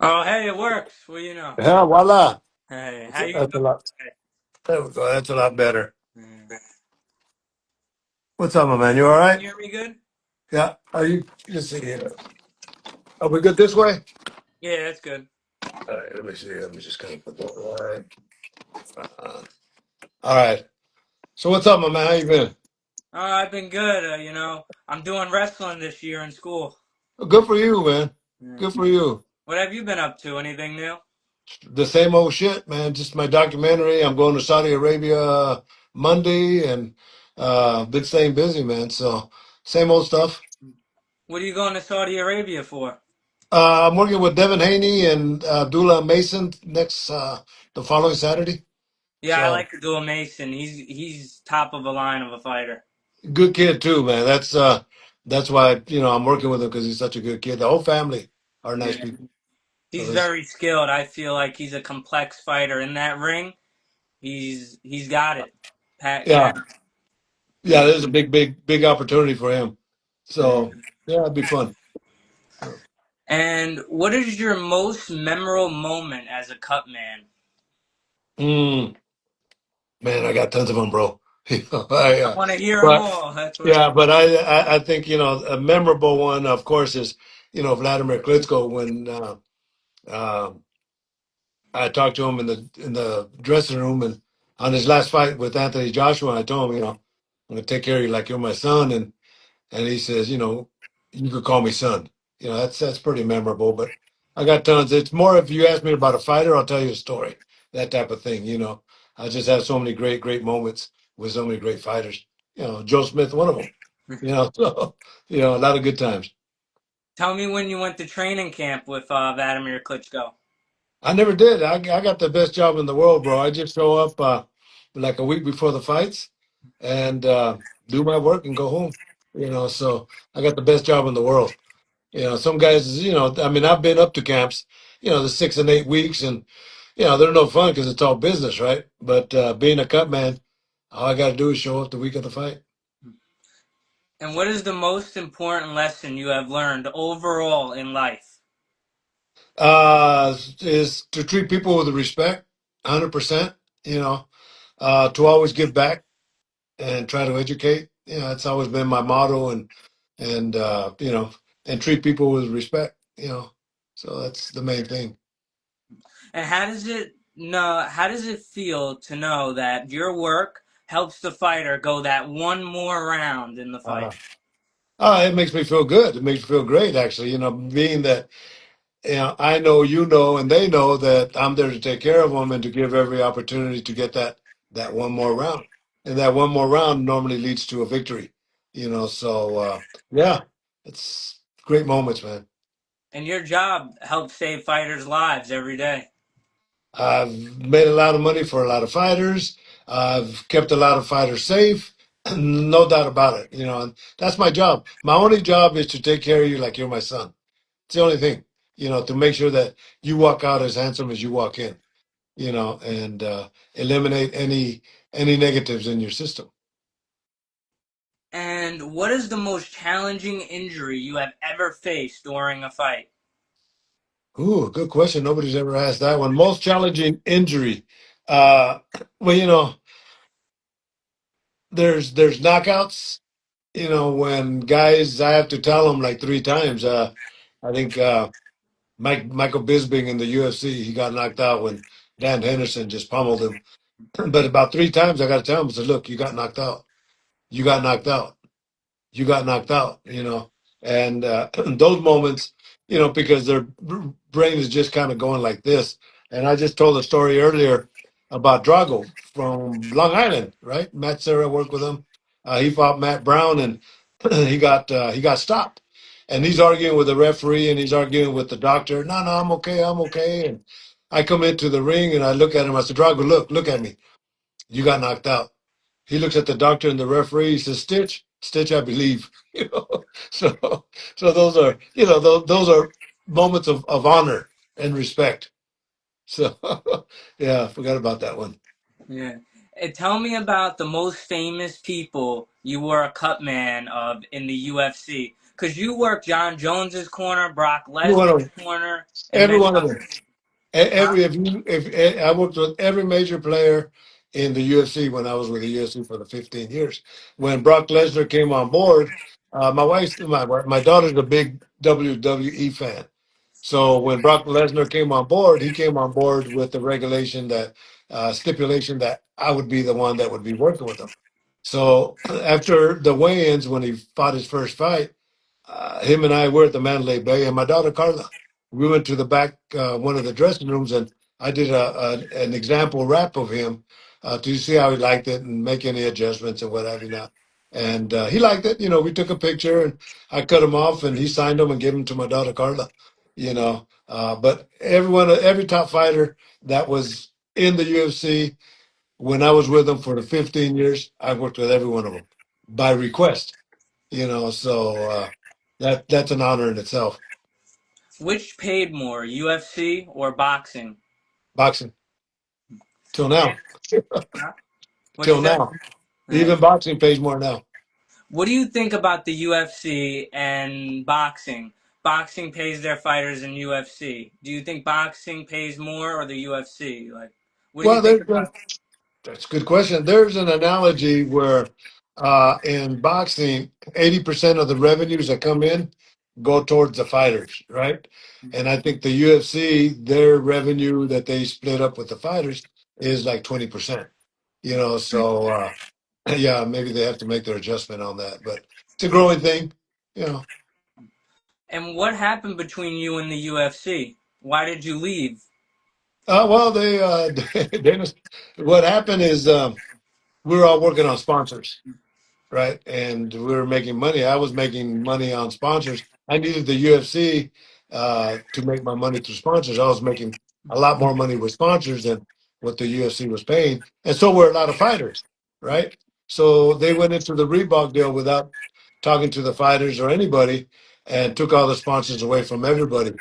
Oh, hey, it works. Well, you know. Yeah, voila. Hey, how That's you a doing lot. today? There we go. That's a lot better. Mm. What's up, my man? You all Can right? you hear me good? Yeah. Are you? Just see here. Are we good this way? Yeah, that's good. All right. Let me see. Let me just kind of put that right. All right. So what's up, my man? How you been? I've been good. I'm doing wrestling this year in school. Good for you, man. Mm. Good for you. What have you been up to? Anything new? The same old shit, man. Just my documentary. I'm going to Saudi Arabia Monday, and been staying busy, man. So same old stuff. What are you going to Saudi Arabia for? I'm working with Devin Haney and Abdullah Mason next the following Saturday. Yeah, I So like to do a Mason. He's top of a line of a fighter. good kid too, man. That's why I'm working with him because he's such a good kid. The whole family are nice Yeah, people. So he's this, very skilled. I feel like he's a complex fighter in that ring. He's got it. Pat yeah, Cat. yeah. There's a big opportunity for him. So yeah, it'd be fun. So, And what is your most memorable moment as a cut man? mm, man, I got tons of them, bro. I, I want to hear them but all. That's what I. yeah, but I think a memorable one, of course, is Vladimir Klitschko when. Uh, I talked to him in the dressing room, and on his last fight with Anthony Joshua, I told him, I'm gonna take care of you like you're my son, and he says, you could call me son. That's pretty memorable. But I got tons. It's more if you ask me about a fighter, I'll tell you a story, that type of thing. I just have so many great moments with so many great fighters. Joe Smith, one of them. So a lot of good times. Tell me when you went to training camp with Vladimir Klitschko. I never did. I got the best job in the world, bro. I just show up like a week before the fights and do my work and go home. So I got the best job in the world. Some guys, I mean, I've been up to camps, the 6 and 8 weeks, and they're no fun because it's all business, right? But being a cut man, all I got to do is show up the week of the fight. And what is the most important lesson you have learned overall in life? Is to treat people with respect, 100%. To always give back and try to educate. It's always been my motto, and treat people with respect. So that's the main thing. And how does it feel to know that your work helps the fighter go that one more round in the fight? Uh, it makes me feel good. It makes me feel great, actually. Being that I know, and they know that I'm there to take care of them and to give every opportunity to get that one more round, and that one more round normally leads to a victory. So yeah, it's great moments, man. And your job helps save fighters' lives every day. I've made a lot of money for a lot of fighters. I've kept a lot of fighters safe. No doubt about it. And that's my job. My only job is to take care of you like you're my son. It's the only thing, to make sure that you walk out as handsome as you walk in, and eliminate any negatives in your system. And what is the most challenging injury you have ever faced during a fight? Ooh, good question. Nobody's ever asked that one. Most challenging injury. Uh, well, there's knockouts. When guys, I have to tell them like 3 times. I think Michael Bisping in the UFC, he got knocked out when Dan Henderson just pummeled him. But about 3 times, I got to tell him, I said, "Look, you got knocked out. You got knocked out. You got knocked out." And those moments, because their brain is just kind of going like this. And I just told a story earlier about Drago from Long Island, right? Matt Serra worked with him. He fought Matt Brown, and he got stopped. And he's arguing with the referee, and he's arguing with the doctor. No, I'm okay, I'm okay. And I come into the ring, and I look at him. I said, Drago, look at me. You got knocked out. He looks at the doctor and the referee. He says, "Stitch, Stitch, I believe." So those are those are moments of honor and respect. So yeah, I forgot about that one. Yeah. And tell me about the most famous people you were a cut man of in the UFC. Because you work John Jones's corner, Brock Every one of Lesnar's them. corner, and Every many one of them. others. Huh? Every if I worked with every major player in the UFC when I was with the UFC for the 15 years. When Brock Lesnar came on board, my daughter's a big WWE fan. So when Brock Lesnar came on board, he came on board with the regulation that stipulation that I would be the one that would be working with him. So after the weigh-ins, when he fought his first fight, him and I were at the Mandalay Bay, and my daughter Carla, we went to the back one of the dressing rooms, and I did an example rap of him to see how he liked it and make any adjustments and what have you not. And he liked it. You know, we took a picture, and I cut him off, and he signed them and gave them to my daughter Carla. You know, but every top fighter that was in the UFC when I was with them for the 15 years, I worked with every one of them by request. You know, so that's an honor in itself. Which paid more, UFC or boxing? Boxing till now, Huh? What you till said? now, Yeah. even boxing pays more now. What do you think about the UFC and boxing? Boxing pays their fighters in UFC. Do you think boxing pays more or the UFC? Like, what do you Well, think about? that's a good question. There's an analogy where in boxing, 80% of the revenues that come in go towards the fighters, right? And I think the UFC, their revenue that they split up with the fighters is like 20%. You know, so yeah, maybe they have to make their adjustment on that, but it's a growing thing. You know. And what happened between you and the UFC? Why did you leave? Well, they Dennis, what happened is we were all working on sponsors, right? And we were making money. I was making money on sponsors. I needed the UFC to make my money through sponsors. I was making a lot more money with sponsors than what the UFC was paying, and so were a lot of fighters, right? So they went into the Reebok deal without talking to the fighters or anybody, and took all the sponsors away from everybody.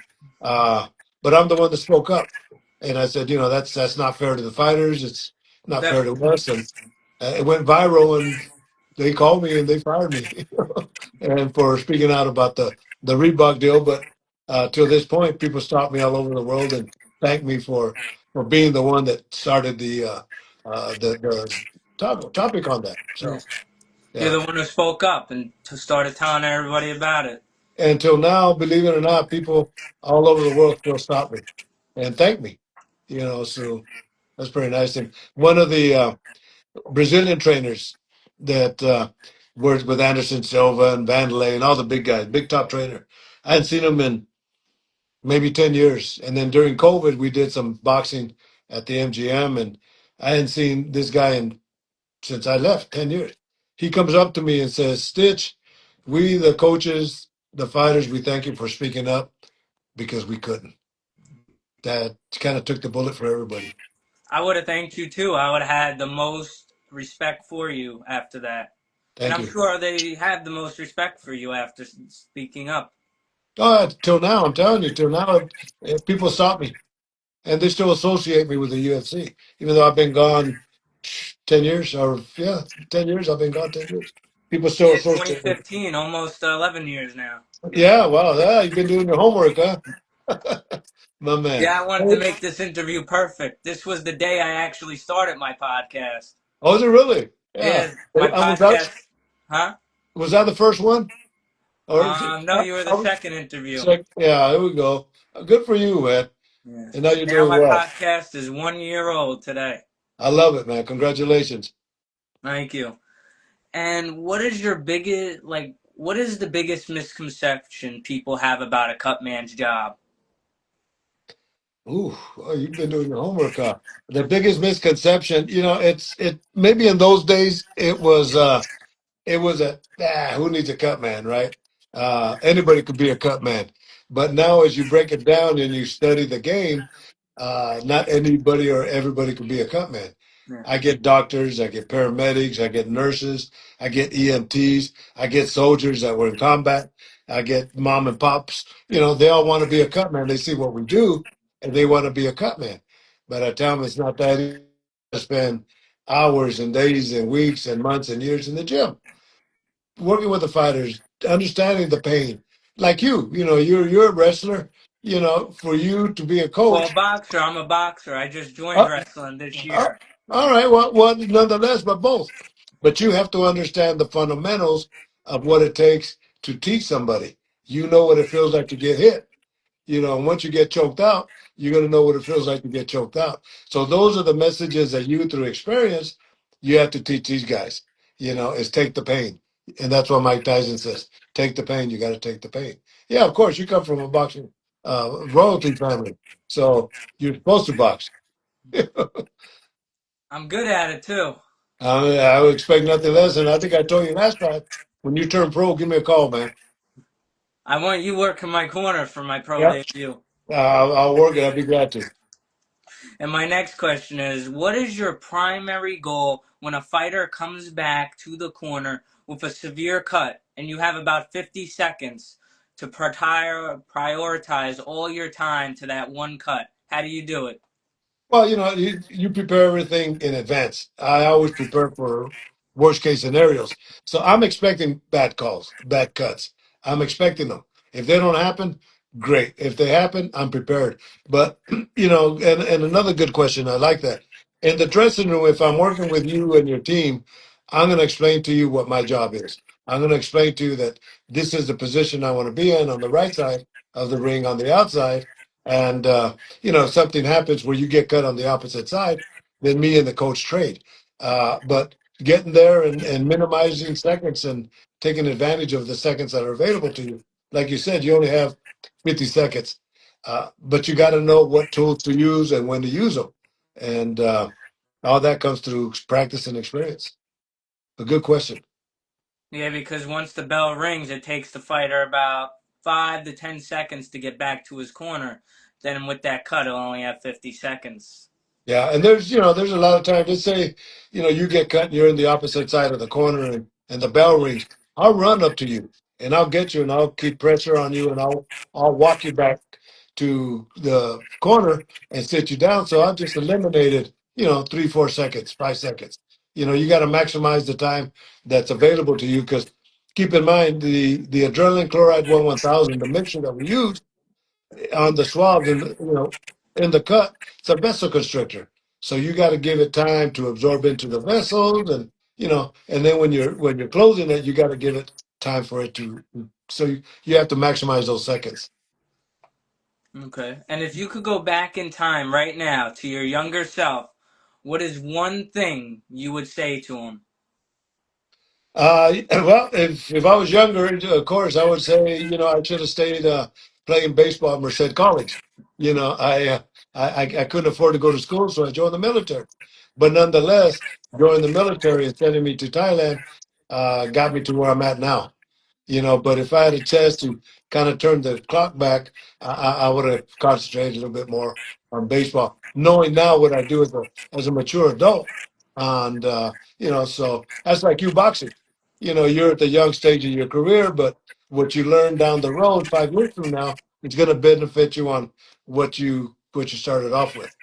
Uh, but I'm the one that spoke up, and I said, you know, that's not fair to the fighters. It's not fair to Definitely. us, and it went viral, and they called me and they fired me, and for speaking out about the Reebok deal. But till this point, people stop me all over the world and thank me for being the one that started the topic on that. Yeah. So You're yeah, the one who spoke up and started telling everybody about it. until now, believe it or not, people all over the world still stop me and thank me. You know, so that's pretty nice. And one of the Brazilian trainers that worked with Anderson Silva and Vanderlei and all the big guys, big top trainer. I hadn't seen him in maybe 10 years. And then during COVID, we did some boxing at the MGM, and I hadn't seen this guy since I left 10 years. He comes up to me and says, Stitch, we, the coaches, the fighters, we thank you for speaking up because we couldn't. That kind of took the bullet for everybody. I would have thanked you too. I would have had the most respect for you after that. And Thank I'm you. sure they have the most respect for you after speaking up. Till now, I'm telling you, till now, people stop me and they still associate me with the UFC, even though I've been gone 10 years, or yeah, 10 years. I've been gone 10 years. People still Yeah, associate me. 2015, almost 11 years now. Yeah, wow, yeah, you've been doing your homework, huh? My man. Yeah, I wanted to make this interview perfect. This was the day I actually started my podcast. Oh, is it really? Yeah. Yeah, my podcast. Huh? Was that the first one, or is it? No, you were the second interview. Yeah, here we go. Good for you, man. Yeah. And now you're Now doing my well. podcast is 1 year old today. I love it, man. Congratulations. Thank you. And what is your biggest, like, what is the biggest misconception people have about a cut man's job? Ooh, oh, you've been doing your homework, huh? The biggest misconception, it maybe in those days it was a who needs a cut man, right? Anybody could be a cut man. But now, as you break it down and you study the game, not anybody or everybody could be a cut man. Yeah. I get doctors, I get paramedics, I get nurses, I get EMTs, I get soldiers that were in combat, I get mom and pops. They all want to be a cut man. They see what we do and they want to be a cut man. But I tell them it's not that easy to spend hours and days and weeks and months and years in the gym working with the fighters. understanding the pain. Like you're a wrestler. For you to be a Well, coach. boxer. I'm a boxer. I just joined Uh, wrestling this uh, year. all right. Well, nonetheless, but both. But you have to understand the fundamentals of what it takes to teach somebody. You know what it feels like to get hit. And once you get choked out, you're going to know what it feels like to get choked out. So those are the messages that you, through experience, you have to teach these guys. Is take the pain, and that's what Mike Tyson says: take the pain. You got to take the pain. Yeah, of course, you come from a boxing royalty family, so you're supposed to box. I'm good at it too. I would expect nothing less, and I think I told you last time when you turn pro, give me a call, man. I want you working my corner for my pro Yep, debut. I'll work it. I'd be glad to. And my next question is, what is your primary goal when a fighter comes back to the corner with a severe cut and you have about 50 seconds to prioritize all your time to that one cut? How do you do it? Well, you prepare everything in advance. I always prepare for worst case scenarios. So I'm expecting bad calls, bad cuts. I'm expecting them. If they don't happen, great. If they happen, I'm prepared. But, and another good question, I like that. In the dressing room, if I'm working with you and your team, I'm going to explain to you what my job is. I'm going to explain to you that this is the position I want to be in on the right side of the ring, on the outside. And, if something happens where you get cut on the opposite side, then me and the coach trade. But getting there and minimizing seconds and taking advantage of the seconds that are available to you. Like you said, you only have 50 seconds, but you got to know what tools to use and when to use them. And all that comes through practice and experience. A good question. Yeah, because once the bell rings, it takes the fighter about 5 to 10 seconds to get back to his corner. Then with that cut, he'll only have 50 seconds. Yeah, and there's a lot of times. Let's say, you get cut and you're in the opposite side of the corner and the bell rings. I'll run up to you and I'll get you and I'll keep pressure on you and I'll walk you back to the corner and sit you down. So I've just eliminated, 3, 4 seconds, 5 seconds. You got to maximize the time that's available to you because keep in mind the adrenaline chloride 1000, the mixture that we use on the swabs and in the cut, it's a vessel constrictor. So you got to give it time to absorb into the vessels, and and then when you're closing it, you got to give it time for it to. So you have to maximize those seconds. Okay. And if you could go back in time right now to your younger self, what is one thing you would say to him? Well, if I was younger, of course, I would say I should have stayed playing baseball at Merced College. I couldn't afford to go to school, so I joined the military. But nonetheless, joining the military and sending me to Thailand got me to where I'm at now. But if I had a chance to kind of turn the clock back, I would have concentrated a little bit more on baseball, knowing now what I do as a mature adult. And so that's like you boxing. You're at the young stage of your career, but what you learn down the road 5 years from now, it's going to benefit you on what you started off with.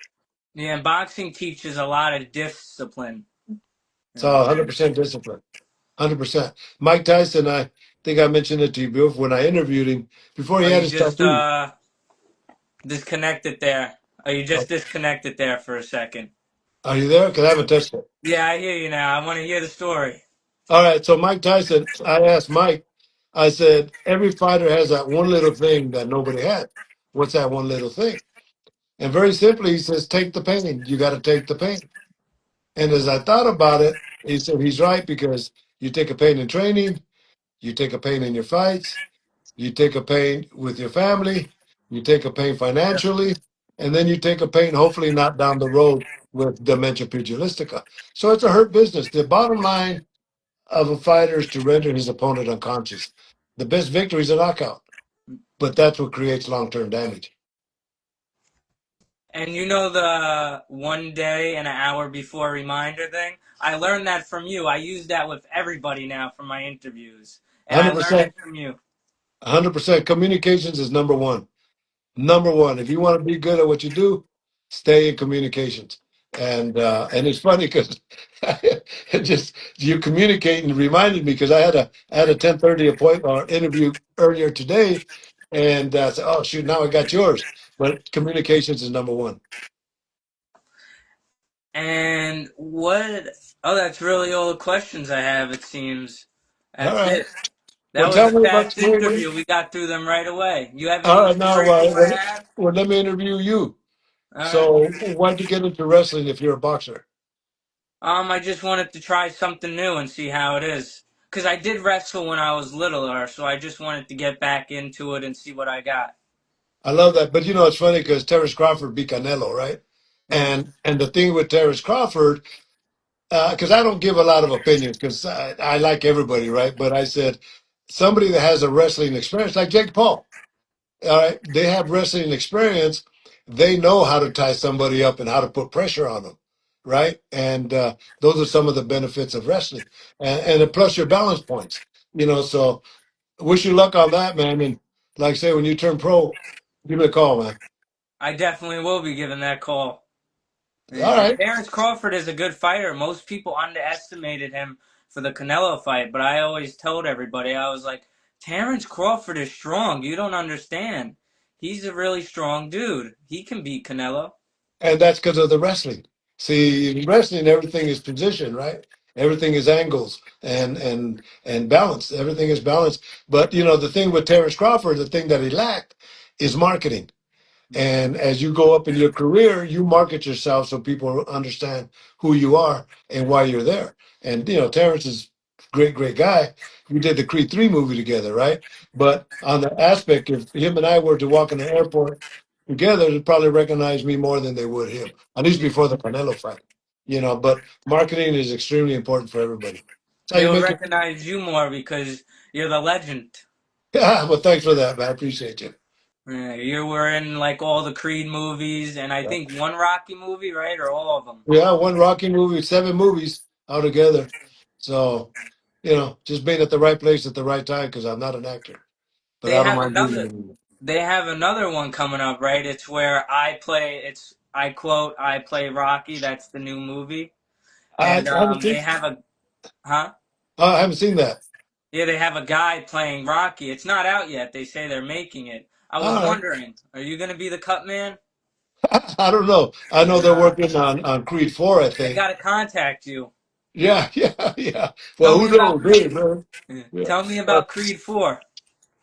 Yeah, and boxing teaches a lot of discipline. So Yeah. 100% discipline. 100%. Mike Tyson, I think I mentioned it to you before when I interviewed him before he Are had you his just tattoo. disconnected there? Are you just disconnected there for a second? Are you there? Because I haven't touched it. Yeah, I hear you now. I want to hear the story. All right. So Mike Tyson, I asked Mike, I said, every fighter has that one little thing that nobody had. What's that one little thing? And very simply, he says, take the pain. You got to take the pain. And as I thought about it, he said he's right because you take a pain in training, you take a pain in your fights, you take a pain with your family, you take a pain financially, and then you take a pain, hopefully not down the road with dementia pugilistica. So it's a hurt business. The bottom line of a fighter is to render his opponent unconscious. The best victory is a knockout, but that's what creates long term damage. And you know the 1 day and an hour before reminder thing? I learned that from you. I use that with everybody now for my interviews. And I learned 100%, it from you. 100%. Communications is number one. Number one. If you want to be good at what you do, stay in communications. and it's funny because it just you communicate and reminded me because I had a 10:30 appointment or interview earlier today, and I said, oh shoot, now I got yours. But communications is number one. And what? Oh, that's really all the questions I have. It seems. All That's right. it. That Well, was tell a me about fast the movie. interview. We got through them right away. You have All any right, now, stories you want to add? let me interview you. All right. So, why'd you get into wrestling if you're a boxer? I just wanted to try something new and see how it is. Cause I did wrestle when I was littler, so I just wanted to get back into it and see what I got. I love that. But you know, it's funny because Terrence Crawford beat Canelo, right? Yeah. And the thing with Terrence Crawford, because I don't give a lot of opinions because I like everybody, right? But I said somebody that has a wrestling experience, like Jake Paul, all right, they have wrestling experience. They know how to tie somebody up and how to put pressure on them, right? And those are some of the benefits of wrestling, and plus your balance points. You know, so wish you luck on that, man. And like I say, when you turn pro, give me a call, man. I definitely will be giving that call. All Yeah. right. Terrence Crawford is a good fighter. Most people underestimated him for the Canelo fight, but I always told everybody, I was like, Terrence Crawford is strong. You don't understand. He's a really strong dude. He can beat Canelo. And that's because of the wrestling. See, in wrestling, everything is position, right? Everything is angles and balance. Everything is balance. But you know, the thing with Terrence Crawford, the thing that he lacked is marketing. And as you go up in your career, you market yourself so people understand who you are and why you're there. And you know, Terrence is a great, great guy. We did the Creed 3 movie together, right? But on the aspect, if him and I were to walk in the airport together, they'd probably recognize me more than they would him, at least before the Canelo fight. You know, but marketing is extremely important for everybody. That's how They you will make it. recognize you more because you're the legend. Yeah, well, thanks for that, man. I appreciate you. Yeah, you were in like all the Creed movies and I think one Rocky movie, right? Or all of them. Yeah, one Rocky movie, seven movies altogether. So, you know, just being at the right place at the right time because I'm not an actor, but They I don't have mind being in another the movie. they have another one coming up, right? It's where I quote, I play Rocky, that's the new movie. And I haven't seen, they have a huh? I haven't seen that. Yeah, they have a guy playing Rocky. It's not out yet. They say they're making it. I was All right. wondering, are you gonna be the cut man? I don't know. I know they're Nah. working on Creed 4, I I think. gotta contact you. Yeah, yeah, yeah. Tell Well, me who about knows? Creed. Really, man. Yeah. Yeah. Tell me Uh, about Creed 4.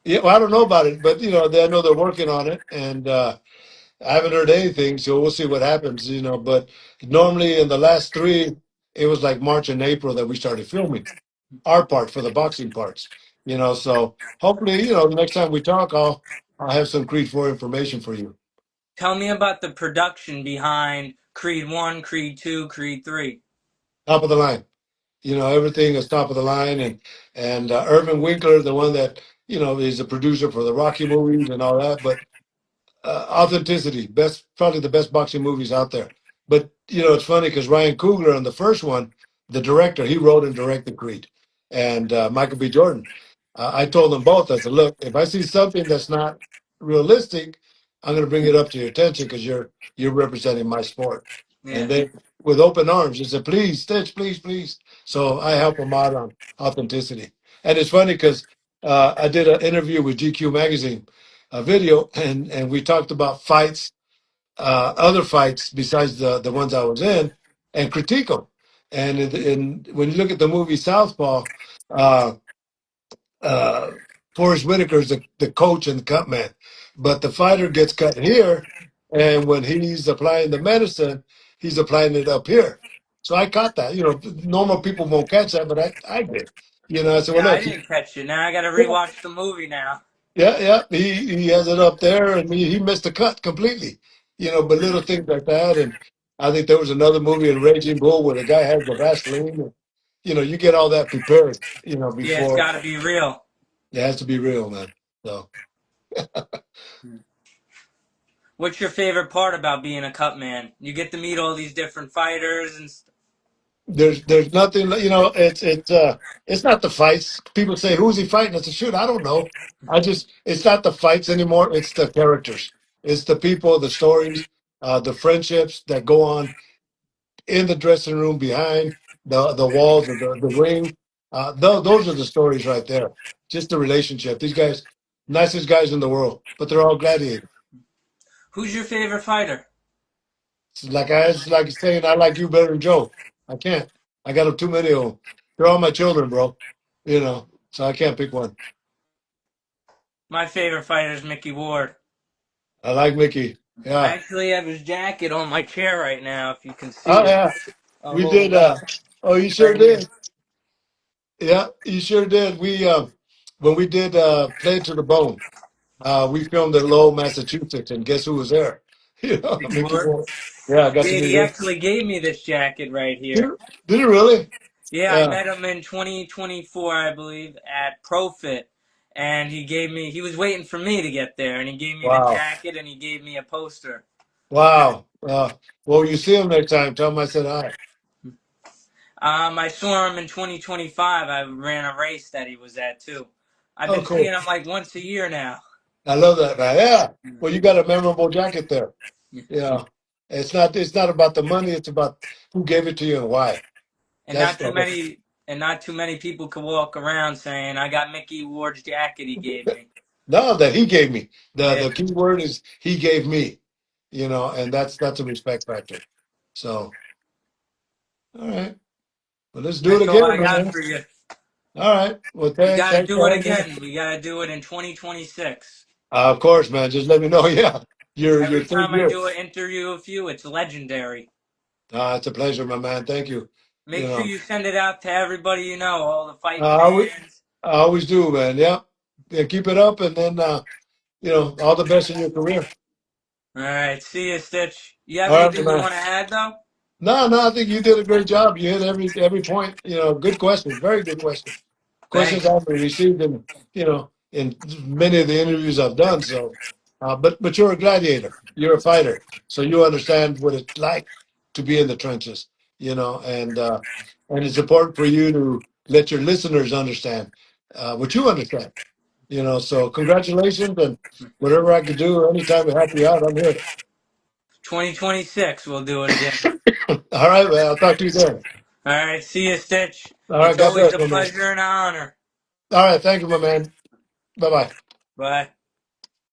yeah, well, I don't know about it, but, you know, I know they're working on it, and I haven't heard anything, so we'll see what happens, you know. But normally in the last three, it was like March and April that we started filming our part for the boxing parts, you know. So hopefully, you know, the next time we talk, I'll have some Creed 4 information for you. Tell me about the production behind Creed 1, Creed 2, Creed 3. Top of the line, you know, everything is top of the line, and Irvin Winkler, the one that you know is the producer for the Rocky movies and all that, but authenticity, best probably the best boxing movies out there. But you know, it's funny because Ryan Coogler on the first one, the director, he wrote and directed Creed, and Michael B. Jordan. I told them both. I said, look, if I see something that's not realistic, I'm going to bring it up to your attention because you're representing my sport. And Yeah. they, with open arms, they said, please, Stitch, please, please. So I help them out on authenticity. And it's funny because I did an interview with GQ magazine a video, and we talked about fights, other fights besides the ones I was in, and critique them. And when you look at the movie Southpaw, uh, uh, Forrest Whitaker is the coach and the cut man, but the fighter gets cut here, and when he's applying the medicine, he's applying it up here. So I caught that. You know, normal people won't catch that, but I did. You know, I said, well, Yeah, I look, didn't catch it. Now I gotta rewatch the movie now. yeah, yeah. He has it up there, and he missed the cut completely. You know, but little things like that, and I think there was another movie in Raging Bull where the guy had the Vaseline. And, you know, you get all that prepared. You know, Yeah, it's before gotta be real. it has to be real, man. So What's your favorite part about being a cut man? You get to meet all these different fighters and there's nothing. You know, it's not the fights. People say, "Who's he fighting?" I said, "Shoot, I don't know. I just it's not the fights anymore. It's the characters. It's the people, the stories, the friendships that go on in the dressing room, behind the walls of the ring. Those are the stories right there. Just the relationship. These guys, nicest guys in the world, but they're all gladiators. Who's your favorite fighter? It's like saying I like you better than Joe. I can't. I got too many of them. They're all my children, bro. You know, so I can't pick one. My favorite fighter is Mickey Ward. I like Mickey. I Yeah. actually have his jacket on my chair right now, if you can see Oh it. yeah. I'll We hold did. it up Oh, you sure right here. did. Yeah, you sure did. We when we did Play to the Bone, we filmed in Lowell, Massachusetts, and guess who was there? You know, Mickey Mickey Ward. Moore. Yeah, I got to Yeah, meet he him. actually gave me this jacket right Did here. it, did it really? Yeah, I Yeah. met him in 2024, I believe, at Profit. And he was waiting for me to get there, and he gave me the Wow. jacket and he gave me a poster. Wow. Well, you see him next time. Tell him I said hi. I saw him in 2025. I ran a race that he was at too. I've Oh, been seeing cool. him like once a year now. I love that, man. Yeah. Well, you got a memorable jacket there. Yeah. It's not about the money. It's about who gave it to you and why. And That's not too the many and not too many people could walk around saying I got Mickey Ward's jacket he gave me. no that he gave me. Yeah. The key word is he gave me. You know, and that's a respect factor. So, all right. Well, let's do it That's all again, I got man. for you. All right. Well, We gotta thanks do for it having me. again. We gotta do it in 2026. Of course, man. Just let me know. Yeah, your Every third time I year. do an interview with you, it's legendary. It's a pleasure, my man. Thank you. You Make sure know, you send it out to everybody you know, all the fight I always, fans. I always do, man. Yeah. Yeah. Keep it up, and then all the best in your career. All right, see you, Stitch. You have All right, my anything you man. want to add, though? No, I think you did a great job. You hit every point. You know, good questions, very good questions. Questions Thanks. I've received in many of the interviews I've done. So, but you're a gladiator. You're a fighter, so you understand what it's like to be in the trenches. You know, and it's important for you to let your listeners understand what you understand. You know, so congratulations, and whatever I could do, anytime to help you out, I'm here. 2026, we'll do it again. All right, man. I'll talk to you then. All right, see you, Stitch. All right, It's God always bless, a my man. pleasure and an honor. All right, thank you, my man. Bye bye. Bye.